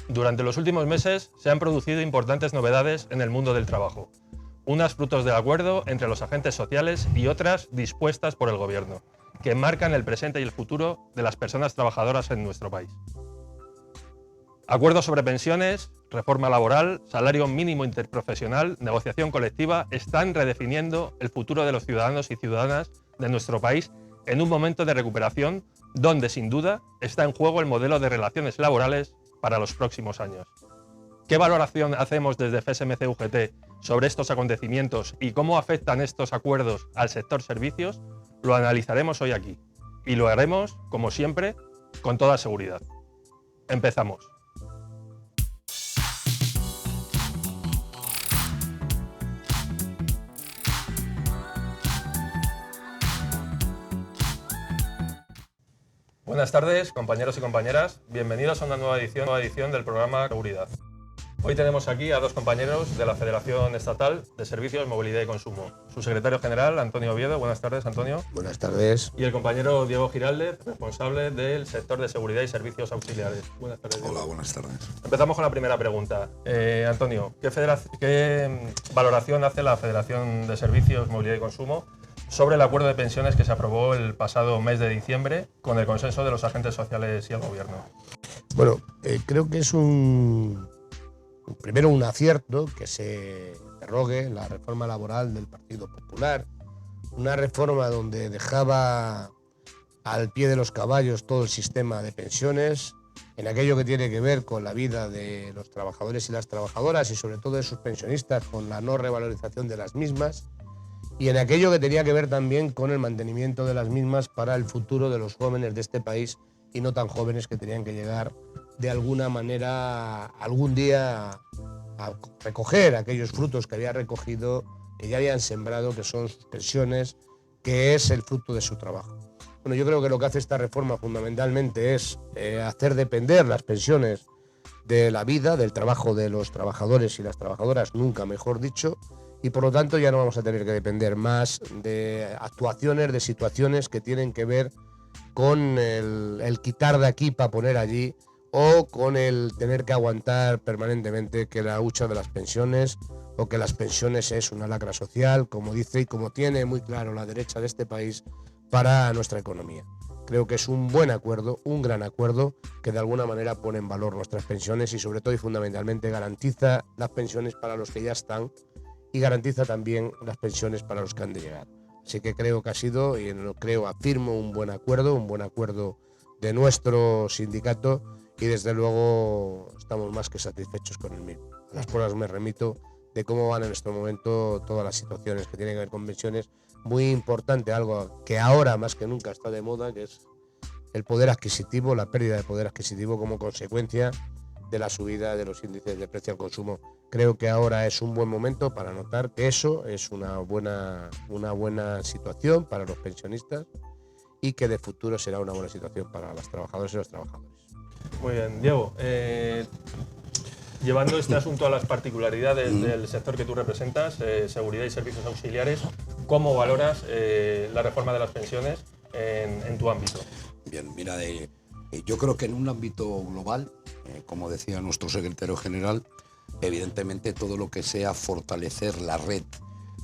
Durante los últimos meses se han producido importantes novedades en el mundo del trabajo, unas frutos del acuerdo entre los agentes sociales y otras dispuestas por el Gobierno, que marcan el presente y el futuro de las personas trabajadoras en nuestro país. Acuerdos sobre pensiones, reforma laboral, salario mínimo interprofesional, negociación colectiva están redefiniendo el futuro de los ciudadanos y ciudadanas de nuestro país en un momento de recuperación donde, sin duda, está en juego el modelo de relaciones laborales para los próximos años. ¿Qué valoración hacemos desde FSMC-UGT sobre estos acontecimientos y cómo afectan estos acuerdos al sector servicios? Lo analizaremos hoy aquí y lo haremos, como siempre, con toda seguridad. Empezamos. Buenas tardes, compañeros y compañeras. Bienvenidos a una nueva edición del programa Seguridad. Hoy tenemos aquí a dos compañeros de la Federación Estatal de Servicios, Movilidad y Consumo. Su secretario general, Antonio Oviedo. Buenas tardes, Antonio. Buenas tardes. Y el compañero Diego Giraldez, responsable del sector de Seguridad y Servicios Auxiliares. Buenas tardes, Diego. Hola, buenas tardes. Empezamos con la primera pregunta. Antonio, ¿qué valoración hace la Federación de Servicios, Movilidad y Consumo sobre el acuerdo de pensiones que se aprobó el pasado mes de diciembre con el consenso de los agentes sociales y el Gobierno? Bueno, creo que es primero un acierto que se derogue la reforma laboral del Partido Popular, una reforma donde dejaba al pie de los caballos todo el sistema de pensiones, en aquello que tiene que ver con la vida de los trabajadores y las trabajadoras y sobre todo de sus pensionistas, con la no revalorización de las mismas, y en aquello que tenía que ver también con el mantenimiento de las mismas para el futuro de los jóvenes de este país y no tan jóvenes que tenían que llegar de alguna manera algún día a recoger aquellos frutos que había recogido, que ya habían sembrado, que son sus pensiones, que es el fruto de su trabajo. Bueno, yo creo que lo que hace esta reforma fundamentalmente es hacer depender las pensiones de la vida, del trabajo de los trabajadores y las trabajadoras, nunca mejor dicho, y por lo tanto ya no vamos a tener que depender más de actuaciones, de situaciones que tienen que ver con el quitar de aquí para poner allí, o con el tener que aguantar permanentemente que la hucha de las pensiones o que las pensiones es una lacra social, como dice y como tiene muy claro la derecha de este país para nuestra economía. Creo que es un buen acuerdo, un gran acuerdo que de alguna manera pone en valor nuestras pensiones y sobre todo y fundamentalmente garantiza las pensiones para los que ya están y garantiza también las pensiones para los que han de llegar. Así que creo que ha sido, y afirmo, un buen acuerdo de nuestro sindicato, y desde luego estamos más que satisfechos con el mismo. A las pruebas me remito de cómo van en este momento todas las situaciones que tienen que ver con pensiones. Muy importante, algo que ahora más que nunca está de moda, que es el poder adquisitivo, la pérdida de poder adquisitivo como consecuencia de la subida de los índices de precio al consumo. Creo que ahora es un buen momento para notar que eso es una buena situación para los pensionistas y que de futuro será una buena situación para las trabajadoras y los trabajadores. Muy bien, Diego. Llevando este asunto a las particularidades del sector que tú representas, seguridad y servicios auxiliares, ¿cómo valoras la reforma de las pensiones en tu ámbito? Bien, mira, yo creo que en un ámbito global, como decía nuestro secretario general, evidentemente todo lo que sea fortalecer la red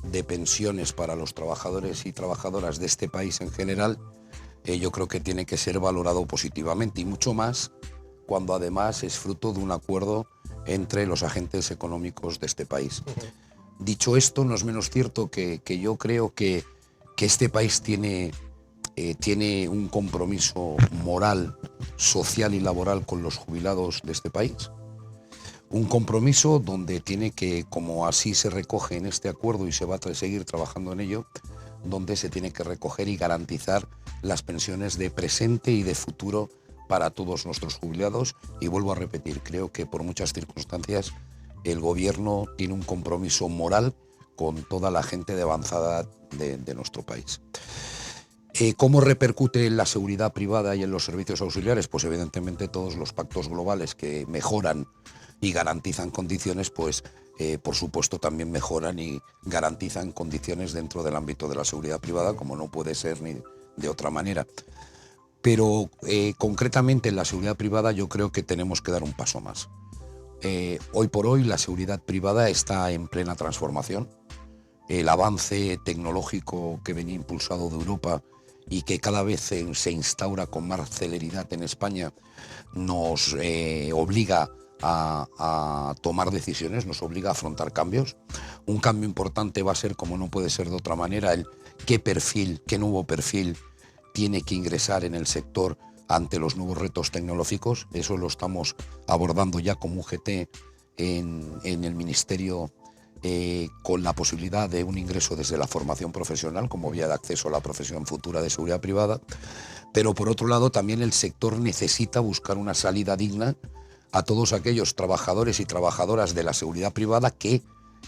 de pensiones para los trabajadores y trabajadoras de este país en general, yo creo que tiene que ser valorado positivamente y mucho más cuando además es fruto de un acuerdo entre los agentes económicos de este país. Dicho esto, no es menos cierto que yo creo que este país tiene un compromiso moral, social y laboral con los jubilados de este país. Un compromiso donde tiene que, como así se recoge en este acuerdo y se va a seguir trabajando en ello, donde se tiene que recoger y garantizar las pensiones de presente y de futuro para todos nuestros jubilados. Y vuelvo a repetir, creo que por muchas circunstancias el Gobierno tiene un compromiso moral con toda la gente de avanzada de nuestro país. ¿Cómo repercute en la seguridad privada y en los servicios auxiliares? Pues evidentemente todos los pactos globales que mejoran y garantizan condiciones, pues por supuesto también mejoran y garantizan condiciones dentro del ámbito de la seguridad privada, como no puede ser ni de otra manera. Pero concretamente en la seguridad privada yo creo que tenemos que dar un paso más. Hoy por hoy la seguridad privada está en plena transformación. El avance tecnológico que venía impulsado de Europa y que cada vez se instaura con más celeridad en España nos obliga a tomar decisiones, nos obliga a afrontar cambios. Un cambio importante va a ser, como no puede ser de otra manera, el qué nuevo perfil tiene que ingresar en el sector ante los nuevos retos tecnológicos. Eso lo estamos abordando ya como UGT en el Ministerio, con la posibilidad de un ingreso desde la formación profesional como vía de acceso a la profesión futura de seguridad privada. Pero por otro lado también el sector necesita buscar una salida digna a todos aquellos trabajadores y trabajadoras de la seguridad privada que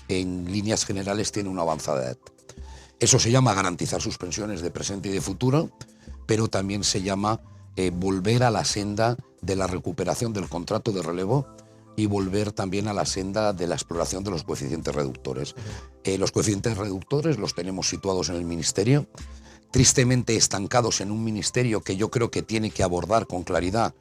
en líneas generales tienen una avanzada edad. Eso se llama garantizar sus pensiones de presente y de futuro, pero también se llama volver a la senda de la recuperación del contrato de relevo y volver también a la senda de la exploración de los coeficientes reductores. Los coeficientes reductores los tenemos situados en el Ministerio, tristemente estancados en un ministerio que yo creo que tiene que abordar con claridad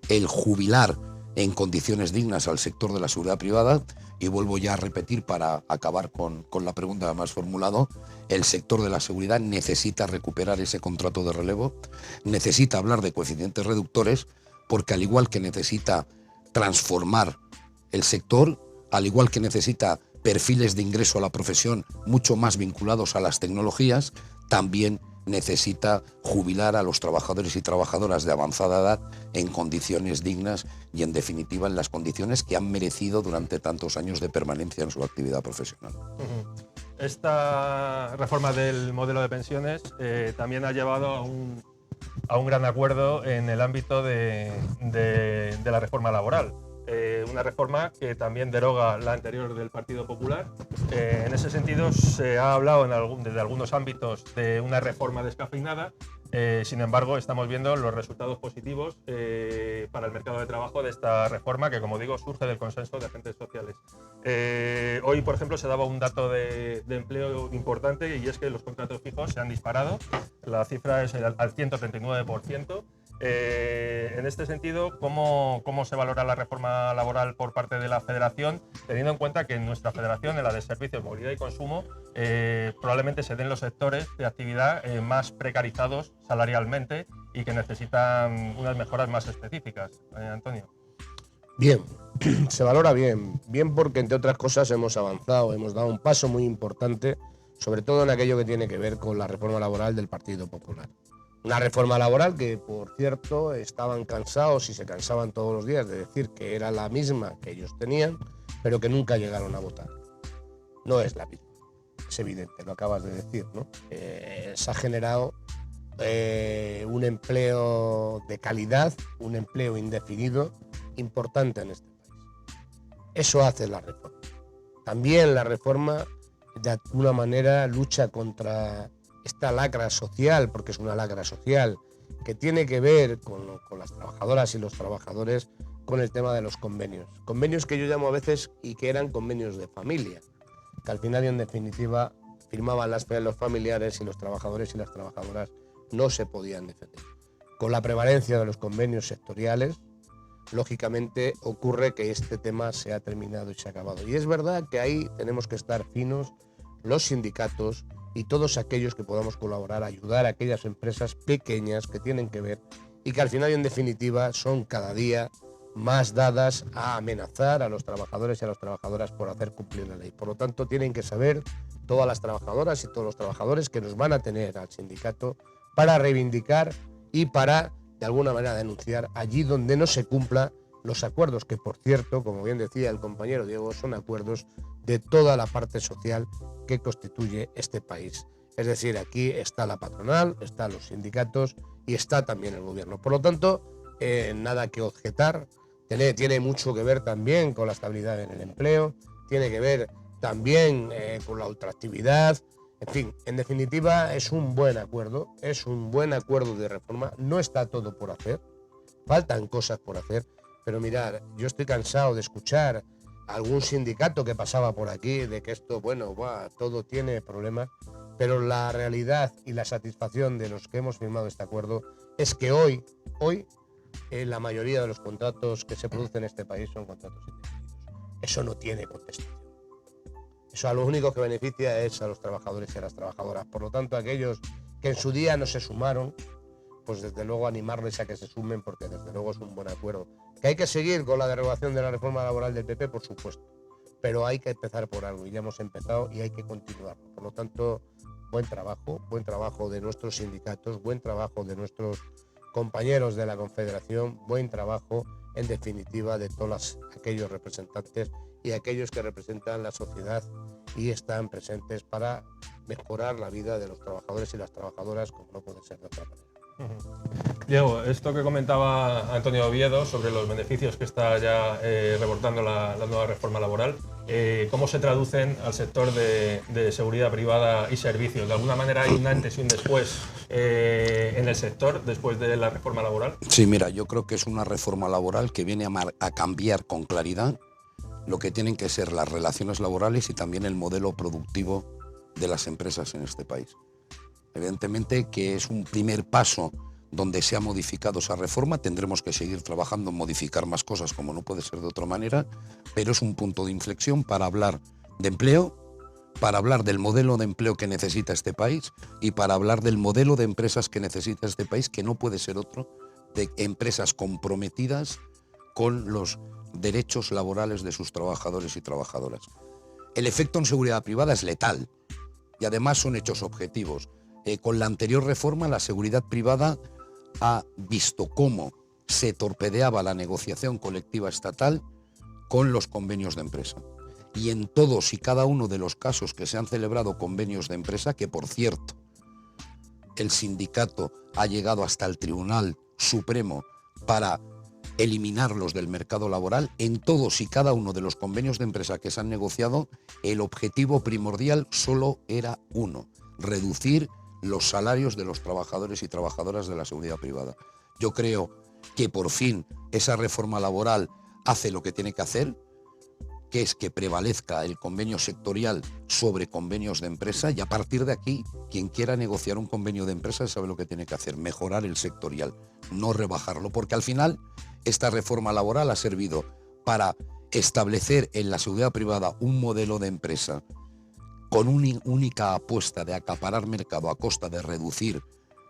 el jubilar en condiciones dignas al sector de la seguridad privada. Y vuelvo ya a repetir para acabar con la pregunta que me has formulado, el sector de la seguridad necesita recuperar ese contrato de relevo, necesita hablar de coeficientes reductores, porque al igual que necesita transformar el sector, al igual que necesita perfiles de ingreso a la profesión mucho más vinculados a las tecnologías, también necesita jubilar a los trabajadores y trabajadoras de avanzada edad en condiciones dignas y, en definitiva, en las condiciones que han merecido durante tantos años de permanencia en su actividad profesional. Esta reforma del modelo de pensiones también ha llevado a un gran acuerdo en el ámbito de la reforma laboral. Una reforma que también deroga la anterior del Partido Popular. En ese sentido se ha hablado desde algunos ámbitos de una reforma descafeinada. Sin embargo, estamos viendo los resultados positivos para el mercado de trabajo de esta reforma que, como digo, surge del consenso de agentes sociales. Hoy, por ejemplo, se daba un dato de empleo importante, y es que los contratos fijos se han disparado. La cifra es al 139%. En este sentido, ¿cómo se valora la reforma laboral por parte de la Federación, teniendo en cuenta que en nuestra Federación, en la de Servicios, Movilidad y Consumo, probablemente se den los sectores de actividad más precarizados salarialmente y que necesitan unas mejoras más específicas? Antonio. Bien, se valora bien porque, entre otras cosas, hemos avanzado, hemos dado un paso muy importante, sobre todo en aquello que tiene que ver con la reforma laboral del Partido Popular. Una reforma laboral que, por cierto, estaban cansados y se cansaban todos los días de decir que era la misma que ellos tenían, pero que nunca llegaron a votar. No es la misma, es evidente, lo acabas de decir, ¿no? Se ha generado un empleo de calidad, un empleo indefinido importante en este país. Eso hace la reforma. También la reforma, de alguna manera, lucha contra esta lacra social, porque es una lacra social, que tiene que ver con las trabajadoras y los trabajadores, con el tema de los convenios. Convenios que yo llamo a veces y que eran convenios de familia, que al final y en definitiva firmaban los familiares y los trabajadores y las trabajadoras no se podían defender. Con la prevalencia de los convenios sectoriales, lógicamente ocurre que este tema se ha terminado y se ha acabado. Y es verdad que ahí tenemos que estar finos los sindicatos y todos aquellos que podamos colaborar, ayudar a aquellas empresas pequeñas que tienen que ver y que al final y en definitiva son cada día más dadas a amenazar a los trabajadores y a las trabajadoras por hacer cumplir la ley. Por lo tanto, tienen que saber todas las trabajadoras y todos los trabajadores que nos van a tener al sindicato para reivindicar y para, de alguna manera, denunciar allí donde no se cumplan los acuerdos, que, por cierto, como bien decía el compañero Diego, son acuerdos de toda la parte social que constituye este país. Es decir, aquí está la patronal, están los sindicatos y está también el gobierno. Por lo tanto, nada que objetar. Tiene mucho que ver también con la estabilidad en el empleo, tiene que ver también con la ultraactividad. En fin, en definitiva, es un buen acuerdo de reforma. No está todo por hacer, faltan cosas por hacer, pero mirad, yo estoy cansado de escuchar a algún sindicato que pasaba por aquí de que esto, bueno, todo tiene problemas, pero la realidad y la satisfacción de los que hemos firmado este acuerdo es que hoy la mayoría de los contratos que se producen en este país son contratos indefinidos. eso no tiene contestación. Eso a lo único que beneficia es a los trabajadores y a las trabajadoras. Por lo tanto, aquellos que en su día no se sumaron, pues desde luego animarles a que se sumen, porque desde luego es un buen acuerdo. Que hay que seguir con la derogación de la reforma laboral del PP, por supuesto, pero hay que empezar por algo, y ya hemos empezado y hay que continuar. Por lo tanto, buen trabajo de nuestros sindicatos, buen trabajo de nuestros compañeros de la Confederación, buen trabajo, en definitiva, de todos aquellos representantes y aquellos que representan la sociedad y están presentes para mejorar la vida de los trabajadores y las trabajadoras, como no puede ser de otra manera. Diego, esto que comentaba Antonio Oviedo sobre los beneficios que está ya reportando la nueva reforma laboral, ¿cómo se traducen al sector de seguridad privada y servicios? ¿De alguna manera hay un antes y un después en el sector después de la reforma laboral? Sí, mira, yo creo que es una reforma laboral que viene a cambiar con claridad lo que tienen que ser las relaciones laborales y también el modelo productivo de las empresas en este país. Evidentemente que es un primer paso donde se ha modificado esa reforma, tendremos que seguir trabajando en modificar más cosas, como no puede ser de otra manera, pero es un punto de inflexión para hablar de empleo, para hablar del modelo de empleo que necesita este país y para hablar del modelo de empresas que necesita este país, que no puede ser otro, de empresas comprometidas con los derechos laborales de sus trabajadores y trabajadoras. El efecto en seguridad privada es letal y además son hechos objetivos. Con la anterior reforma, la seguridad privada ha visto cómo se torpedeaba la negociación colectiva estatal con los convenios de empresa. Y en todos y cada uno de los casos que se han celebrado convenios de empresa, que por cierto, el sindicato ha llegado hasta el Tribunal Supremo para eliminarlos del mercado laboral, en todos y cada uno de los convenios de empresa que se han negociado, el objetivo primordial solo era uno: reducir los salarios de los trabajadores y trabajadoras de la seguridad privada. Yo creo que por fin esa reforma laboral hace lo que tiene que hacer, que es que prevalezca el convenio sectorial sobre convenios de empresa, y a partir de aquí, quien quiera negociar un convenio de empresa sabe lo que tiene que hacer: mejorar el sectorial, no rebajarlo, porque al final esta reforma laboral ha servido para establecer en la seguridad privada un modelo de empresa con una única apuesta de acaparar mercado a costa de reducir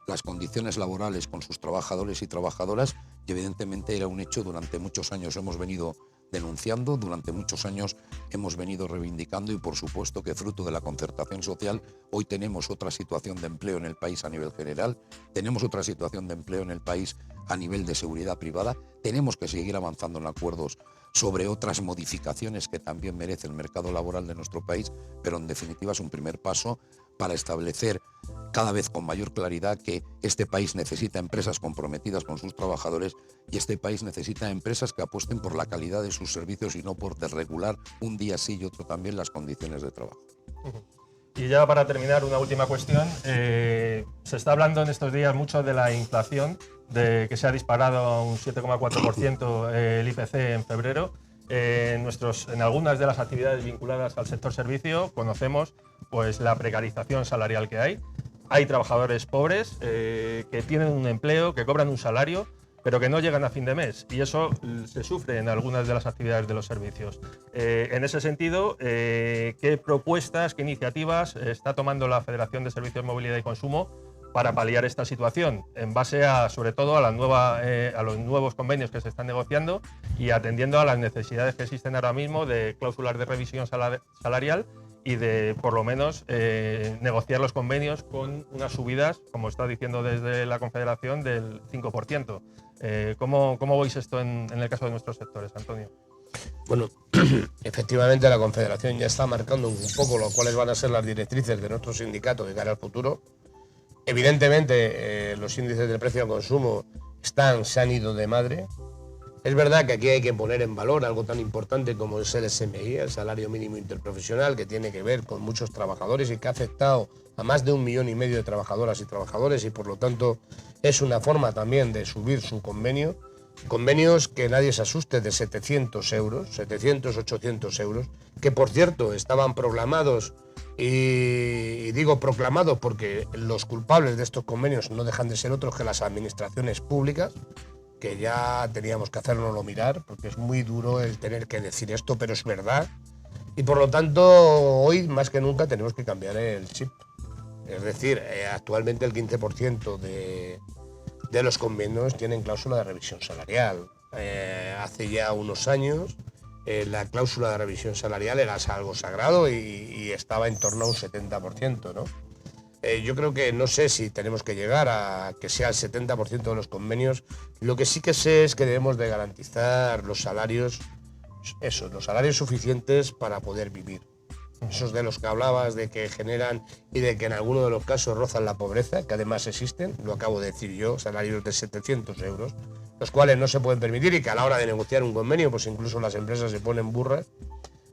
las condiciones laborales con sus trabajadores y trabajadoras, y evidentemente era un hecho durante muchos años hemos venido denunciando, durante muchos años hemos venido reivindicando, y por supuesto que fruto de la concertación social hoy tenemos otra situación de empleo en el país a nivel general, tenemos otra situación de empleo en el país a nivel de seguridad privada, tenemos que seguir avanzando en acuerdos sobre otras modificaciones que también merece el mercado laboral de nuestro país, pero en definitiva es un primer paso para establecer cada vez con mayor claridad que este país necesita empresas comprometidas con sus trabajadores, y este país necesita empresas que apuesten por la calidad de sus servicios y no por desregular un día sí y otro también las condiciones de trabajo. Y ya para terminar, una última cuestión. Se está hablando en estos días mucho de la inflación, de que se ha disparado a un 7,4% el IPC en febrero. En algunas de las actividades vinculadas al sector servicio conocemos pues la precarización salarial que hay. Hay trabajadores pobres que tienen un empleo, que cobran un salario, pero que no llegan a fin de mes, y eso se sufre en algunas de las actividades de los servicios. En ese sentido, ¿qué propuestas, qué iniciativas está tomando la Federación de Servicios, Movilidad y Consumo para paliar esta situación, en base sobre todo a los nuevos convenios que se están negociando y atendiendo a las necesidades que existen ahora mismo de cláusulas de revisión salarial y de, por lo menos, negociar los convenios con unas subidas, como está diciendo desde la Confederación, del 5%? ¿Cómo veis esto en el caso de nuestros sectores, Antonio? Bueno, efectivamente la Confederación ya está marcando un poco lo cuáles van a ser las directrices de nuestro sindicato de cara al futuro. Evidentemente, los índices del precio al consumo se han ido de madre. Es verdad que aquí hay que poner en valor algo tan importante como es el SMI, el salario mínimo interprofesional, que tiene que ver con muchos trabajadores y que ha afectado a más de 1,5 millones de trabajadoras y trabajadores, y por lo tanto es una forma también de subir su convenio. Convenios que nadie se asuste, de 700 euros, 700, 800 euros, que por cierto estaban proclamados, y digo proclamados porque los culpables de estos convenios no dejan de ser otros que las administraciones públicas, que ya teníamos que hacérnoslo mirar, porque es muy duro el tener que decir esto, pero es verdad. Y por lo tanto, hoy más que nunca tenemos que cambiar el chip. Es decir, actualmente el 15% de los convenios tienen cláusula de revisión salarial. Hace ya unos años la cláusula de revisión salarial era algo sagrado y estaba en torno a un 70%, ¿no? Yo creo que no sé si tenemos que llegar a que sea el 70% de los convenios. Lo que sí que sé es que debemos de garantizar los salarios, los salarios suficientes para poder vivir. Esos de los que hablabas, de que generan y de que en algunos de los casos rozan la pobreza, que además existen, lo acabo de decir yo, salarios de 700 euros, los cuales no se pueden permitir y que a la hora de negociar un convenio, pues incluso las empresas se ponen burras.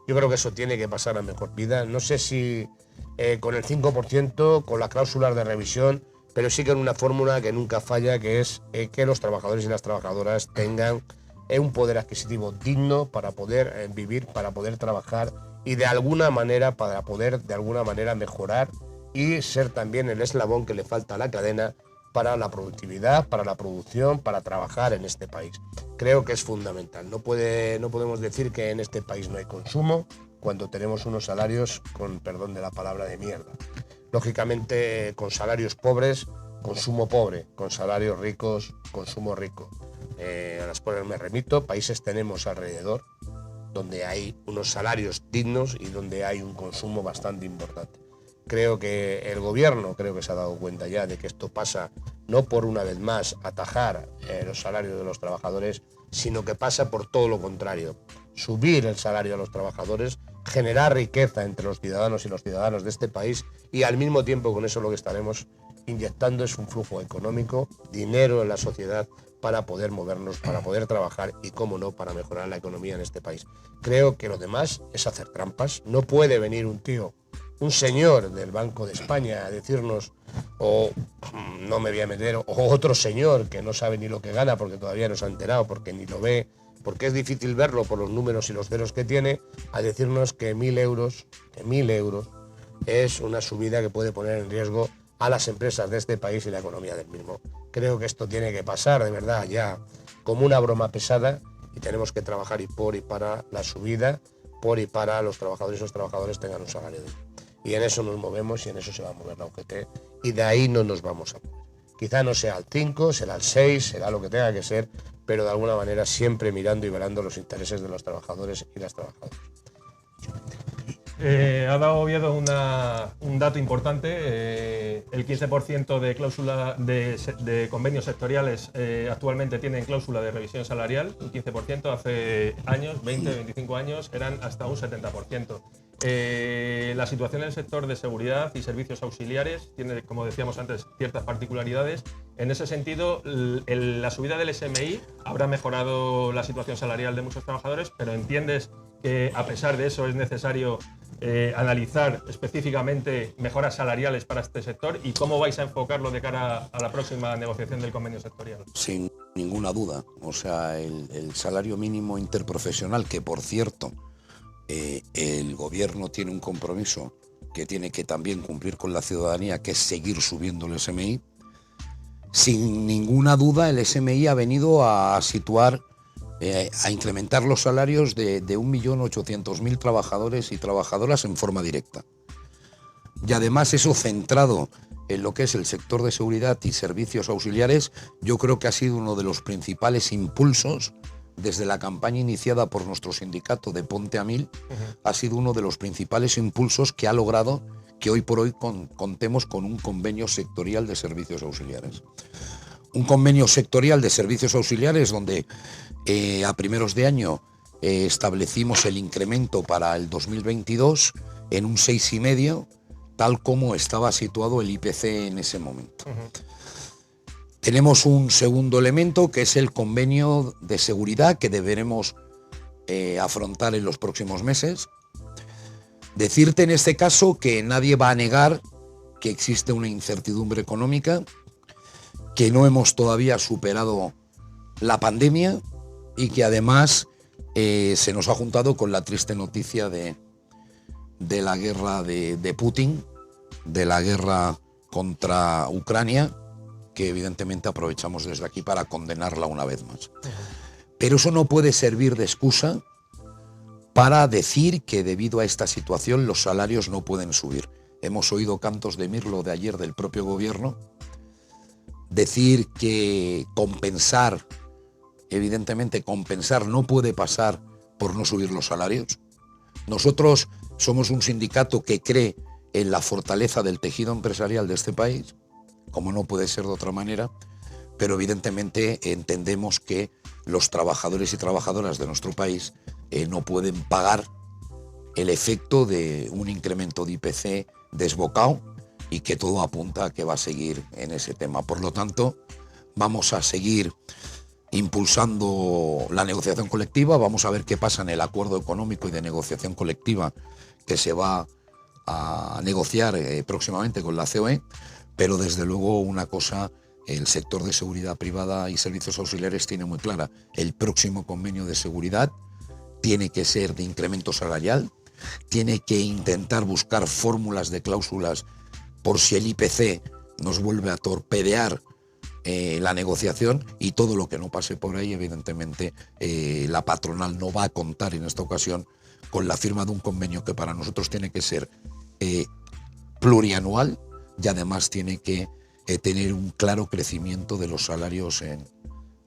Yo creo que eso tiene que pasar a mejor vida. No sé si con el 5%, con las cláusulas de revisión, pero sí con una fórmula que nunca falla, que es que los trabajadores y las trabajadoras tengan un poder adquisitivo digno para poder vivir, para poder trabajar y de alguna manera para poder de alguna manera mejorar y ser también el eslabón que le falta a la cadena para la productividad, para la producción, para trabajar en este país. Creo que es fundamental. No podemos decir que en este país no hay consumo cuando tenemos unos salarios, con perdón de la palabra, de mierda. Lógicamente, con salarios pobres, consumo pobre, con salarios ricos, consumo rico. A las cuales me remito, países tenemos alrededor donde hay unos salarios dignos y donde hay un consumo bastante importante. Creo que el gobierno se ha dado cuenta ya de que esto pasa no por una vez más atajar los salarios de los trabajadores, sino que pasa por todo lo contrario, subir el salario a los trabajadores, generar riqueza entre los ciudadanos y los ciudadanos de este país y al mismo tiempo con eso lo que estaremos inyectando es un flujo económico, dinero en la sociedad para poder movernos, para poder trabajar y, cómo no, para mejorar la economía en este país. Creo que lo demás es hacer trampas. No puede venir un señor del Banco de España a decirnos, o no me voy a meter, o otro señor que no sabe ni lo que gana porque todavía no se ha enterado, porque ni lo ve, porque es difícil verlo por los números y los ceros que tiene, a decirnos que 1.000 euros es una subida que puede poner en riesgo a las empresas de este país y la economía del mismo. Creo que esto tiene que pasar de verdad ya como una broma pesada y tenemos que trabajar y por y para la subida, por y para los trabajadores y los trabajadores tengan un salario digno. Y en eso nos movemos y en eso se va a mover la UGT y de ahí no nos vamos a mover. Quizá no sea el 5, será el 6, será lo que tenga que ser, pero de alguna manera siempre mirando y velando los intereses de los trabajadores y las trabajadoras. Ha dado Oviedo un dato importante. El 15% de cláusula de convenios sectoriales actualmente tienen cláusula de revisión salarial. Un 15%, hace años, 20, 25 años, eran hasta un 70%. La situación en el sector de seguridad y servicios auxiliares tiene, como decíamos antes, ciertas particularidades. En ese sentido, la subida del SMI habrá mejorado la situación salarial de muchos trabajadores, pero entiendes que a pesar de eso es necesario analizar específicamente mejoras salariales para este sector y cómo vais a enfocarlo de cara a la próxima negociación del convenio sectorial. Sin ninguna duda, o sea, el salario mínimo interprofesional, que por cierto el gobierno tiene un compromiso que tiene que también cumplir con la ciudadanía, que es seguir subiendo el SMI. Sin ninguna duda el SMI ha venido a situar, a incrementar los salarios de 1.800.000 trabajadores y trabajadoras en forma directa. Y además eso centrado en lo que es el sector de seguridad y servicios auxiliares, yo creo que ha sido uno de los principales impulsos desde la campaña iniciada por nuestro sindicato de Ponte a 1000, ha sido uno de los principales impulsos que ha logrado que hoy por hoy contemos con un convenio sectorial de servicios auxiliares. Un convenio sectorial de servicios auxiliares donde a primeros de año establecimos el incremento para el 2022 en un 6,5, tal como estaba situado el IPC en ese momento. Tenemos un segundo elemento que es el convenio de seguridad que deberemos afrontar en los próximos meses. Decirte en este caso que nadie va a negar que existe una incertidumbre económica, que no hemos todavía superado la pandemia y que además se nos ha juntado con la triste noticia de la guerra de Putin, de la guerra contra Ucrania, que evidentemente aprovechamos desde aquí para condenarla una vez más. Pero eso no puede servir de excusa para decir que debido a esta situación los salarios no pueden subir. Hemos oído cantos de mirlo de ayer del propio gobierno, decir que compensar, evidentemente compensar no puede pasar por no subir los salarios. Nosotros somos un sindicato que cree en la fortaleza del tejido empresarial de este país, como no puede ser de otra manera, pero evidentemente entendemos que los trabajadores y trabajadoras de nuestro país no pueden pagar el efecto de un incremento de IPC desbocado y que todo apunta a que va a seguir en ese tema. Por lo tanto, vamos a seguir impulsando la negociación colectiva, vamos a ver qué pasa en el acuerdo económico y de negociación colectiva que se va a negociar próximamente con la COE, pero desde luego una cosa el sector de seguridad privada y servicios auxiliares tiene muy clara: el próximo convenio de seguridad tiene que ser de incremento salarial, tiene que intentar buscar fórmulas de cláusulas por si el IPC nos vuelve a torpedear la negociación, y todo lo que no pase por ahí, evidentemente la patronal no va a contar en esta ocasión con la firma de un convenio que para nosotros tiene que ser plurianual y además tiene que tener un claro crecimiento de los salarios en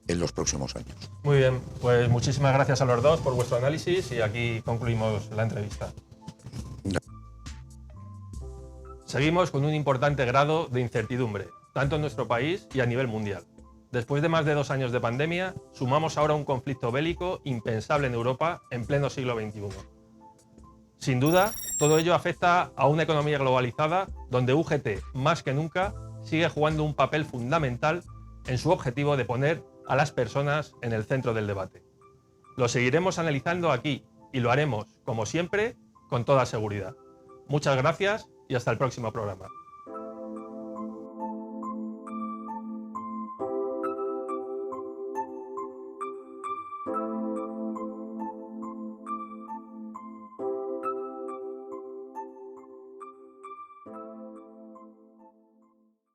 los próximos años. Muy bien, pues muchísimas gracias a los dos por vuestro análisis y aquí concluimos la entrevista. Seguimos con un importante grado de incertidumbre, tanto en nuestro país y a nivel mundial. Después de más de 2 años de pandemia, sumamos ahora un conflicto bélico impensable en Europa en pleno siglo XXI. Sin duda, todo ello afecta a una economía globalizada donde UGT, más que nunca, sigue jugando un papel fundamental en su objetivo de poner a las personas en el centro del debate. Lo seguiremos analizando aquí y lo haremos, como siempre, con toda seguridad. Muchas gracias y hasta el próximo programa.